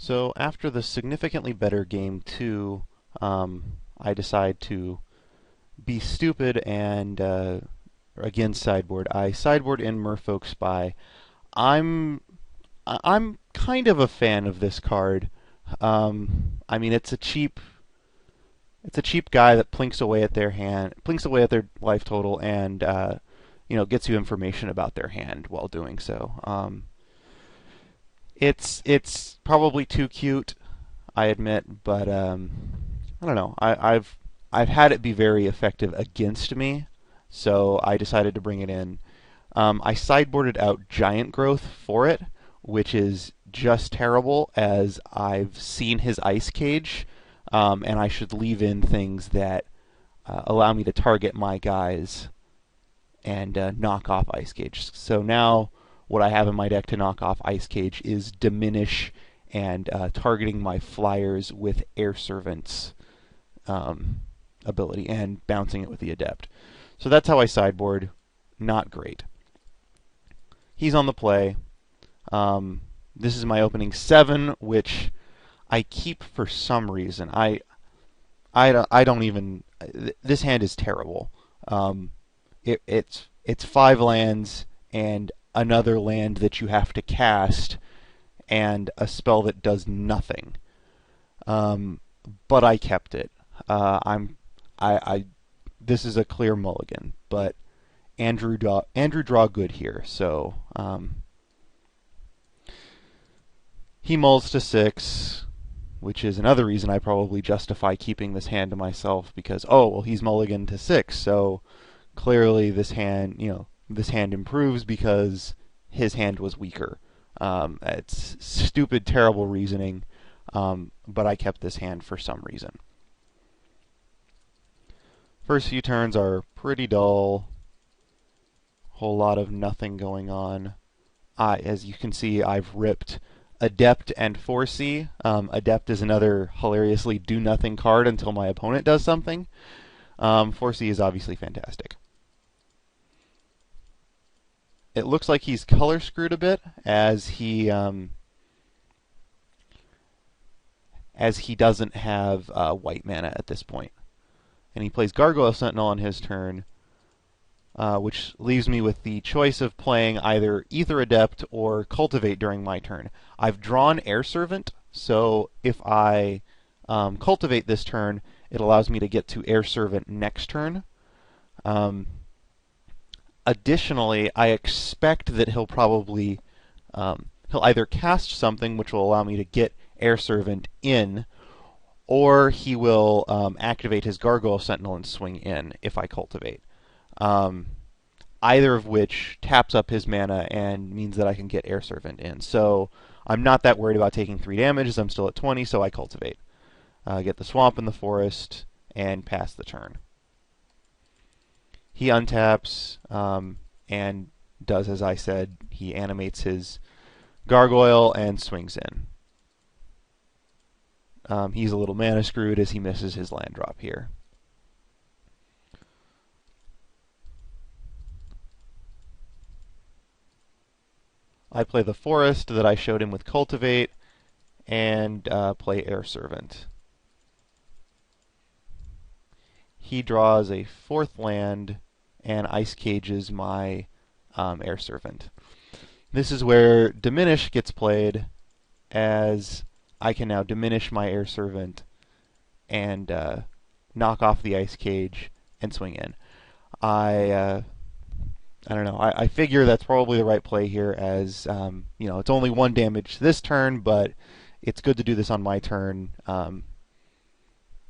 So after the significantly better game two, I decide to be stupid and again sideboard. I sideboard in Merfolk Spy. I'm I'm kind of a fan of this card. I mean, it's a cheap guy that plinks away at their life total, and gets you information about their hand while doing so. It's probably too cute, I admit, but I don't know. I've had it be very effective against me, so I decided to bring it in. I sideboarded out Giant Growth for it, which is just terrible, as I've seen his Ice Cage, and I should leave in things that allow me to target my guys and knock off Ice Cage. So now what I have in my deck to knock off Ice Cage is Diminish and targeting my flyers with Air Servant's ability and bouncing it with the Adept. So that's how I sideboard. Not great. He's on the play. This is my opening 7, which I keep for some reason. I don't even. This hand is terrible. It's 5 lands and another land that you have to cast and a spell that does nothing. But I kept it. I this is a clear mulligan, but Andrew draw good here, so he mulls to 6, which is another reason I probably justify keeping this hand to myself, because he's mulligan to 6, so clearly this hand improves because his hand was weaker. It's stupid, terrible reasoning, but I kept this hand for some reason. First few turns are pretty dull. Whole lot of nothing going on. As you can see, I've ripped Adept and Foresee. Adept is another hilariously do-nothing card until my opponent does something. Foresee is obviously fantastic. It looks like he's color screwed a bit, as he doesn't have white mana at this point. And he plays Gargoyle Sentinel on his turn, which leaves me with the choice of playing either Ether Adept or Cultivate during my turn. I've drawn Air Servant, so if I Cultivate this turn, it allows me to get to Air Servant next turn. Additionally, I expect that he'll probably he'll either cast something which will allow me to get Air Servant in, or he will activate his Gargoyle Sentinel and swing in if I Cultivate. Either of which taps up his mana and means that I can get Air Servant in. So I'm not that worried about taking 3 damage, as I'm still at 20, so I Cultivate. Get the Swamp and the Forest, and pass the turn. He untaps, and does as I said. He animates his Gargoyle and swings in. He's a little mana screwed as he misses his land drop here. I play the Forest that I showed him with Cultivate, and play Air Servant. He draws a 4th land and Ice Cages my Air Servant. This is where Diminish gets played, as I can now diminish my Air Servant and knock off the Ice Cage and swing in. I don't know. I figure that's probably the right play here, as it's only 1 damage this turn, but it's good to do this on my turn,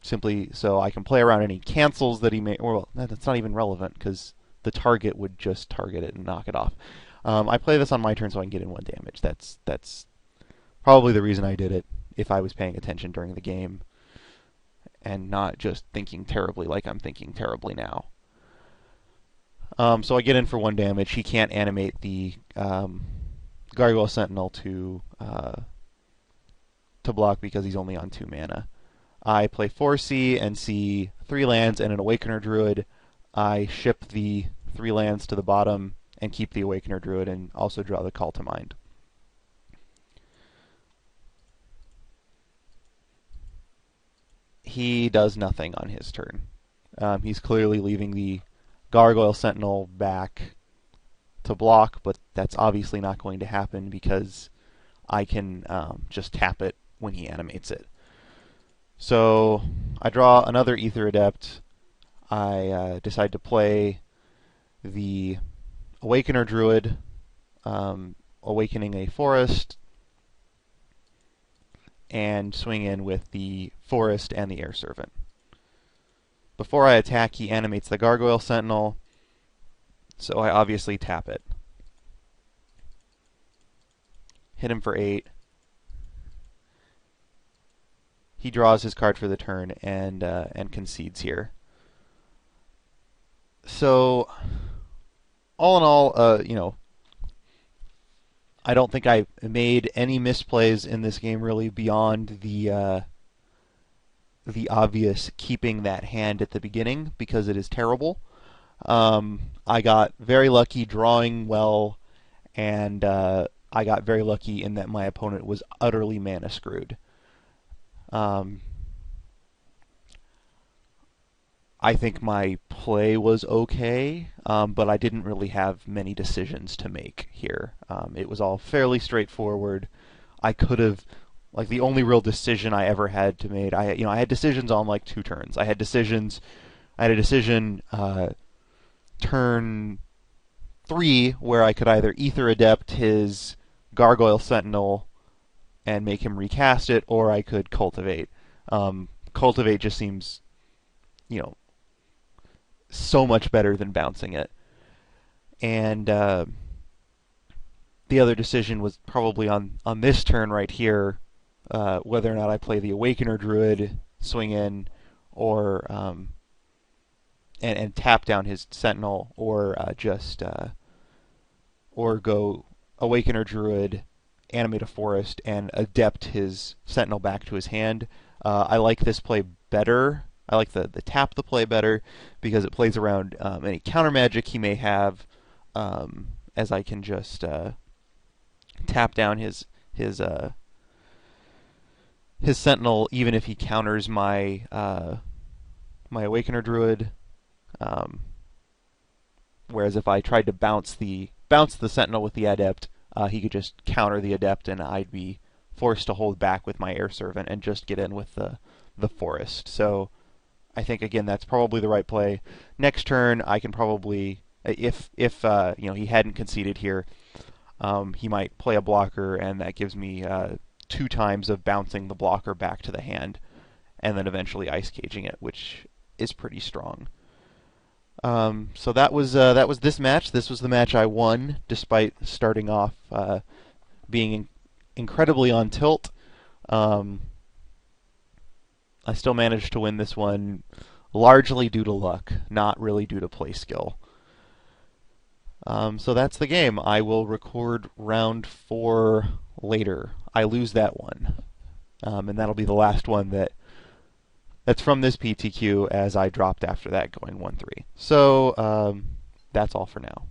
simply so I can play around any cancels that he may. Well, that's not even relevant because the target would just target it and knock it off. I play this on my turn so I can get in 1 damage. That's probably the reason I did it, if I was paying attention during the game and not just thinking terribly like I'm thinking terribly now. So I get in for 1 damage. He can't animate the Gargoyle Sentinel to block because he's only on 2 mana. I play Foresee and see 3 lands and an Awakener Druid. I ship the 3 lands to the bottom and keep the Awakener Druid, and also draw the Call to Mind. he does nothing on his turn. He's clearly leaving the Gargoyle Sentinel back to block, but that's obviously not going to happen because I can just tap it when he animates it. So I draw another Ether Adept. I decide to play the Awakener Druid, awakening a forest, and swing in with the forest and the Air Servant. Before I attack, he animates the Gargoyle Sentinel, so I obviously tap it. Hit him for 8. He draws his card for the turn and concedes here. So, all in all, I don't think I made any misplays in this game really beyond the obvious keeping that hand at the beginning because it is terrible. I got very lucky drawing well, and I got very lucky in that my opponent was utterly mana screwed. I think my play was okay, but I didn't really have many decisions to make here. It was all fairly straightforward. I could have, like, the only real decision I ever had to make, I had decisions on like 2 turns. I had a decision turn 3 where I could either Ether Adept his Gargoyle Sentinel and make him recast it, or I could Cultivate. Cultivate just seems, so much better than bouncing it. And the other decision was probably on this turn right here, whether or not I play the Awakener Druid, swing in, or and tap down his Sentinel, or or go Awakener Druid, animate a forest, and adept his Sentinel back to his hand. I like this play better. I like the tap the play better because it plays around any counter magic he may have, as I can just tap down his Sentinel even if he counters my my Awakener Druid. Whereas if I tried to bounce the Sentinel with the Adept, he could just counter the Adept, and I'd be forced to hold back with my Air Servant and just get in with the forest. So I think again that's probably the right play. Next turn I can probably, if he hadn't conceded here, he might play a blocker, and that gives me 2 times of bouncing the blocker back to the hand, and then eventually ice caging it, which is pretty strong. So that was this match. This was the match I won, despite starting off being incredibly on tilt. I still managed to win this one largely due to luck, not really due to play skill. So that's the game. I will record round 4 later. I lose that one, and that'll be the last one that's from this PTQ, as I dropped after that going 1-3. So that's all for now.